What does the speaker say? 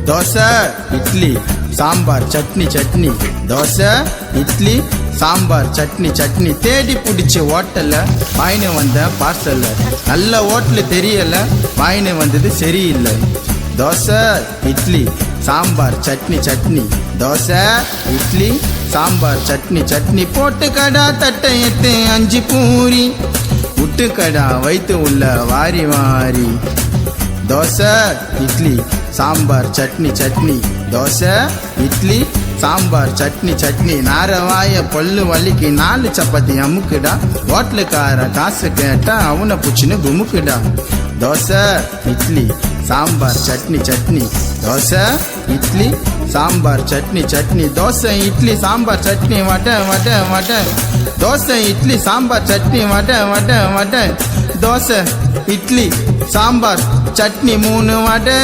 தோசை இட்லி சாம்பார் சட்னி சட்னி, தோசை இட்லி சாம்பார் சட்னி சட்னி. தேடி பிடிச்சி ஹோட்டல்ல வாங்கினு வந்த பார்சல்ல, நல்ல ஹோட்டல் தெரியல வாங்கினு வந்தது சரியில்லை. தோசை இட்லி சாம்பார் சட்னி சட்னி, தோசை இட்லி சாம்பார் சட்னி சட்னி. போட்டு கடா தட்டை எத்து 5 பூரி, விட்டு கடா வைத்து உள்ள வாரி வாரி. தோசை இட்லி சாம்பார் சட்னி சட்னி, தோசை இட்லி சாம்பார் சட்னி சட்னி. நாரவாய பல்லு வலிக்கு 4 சப்பாத்தி அமுக்குடா, ஹோட்டலுக்கார காசு கேட்டா அவனை புச்சுன்னு குமுக்குடா. தோசை இட்லி சாம்பார் சட்னி சட்னி, தோசை இட்லி சாம்பார் சட்னி சட்னி. தோசை இட்லி சாம்பார் சட்னி வட வட வட, தோசை இட்லி சாம்பார் சட்னி வட வட வட. தோசை இட்லி சாம்பார் சட்னி 3 வடை.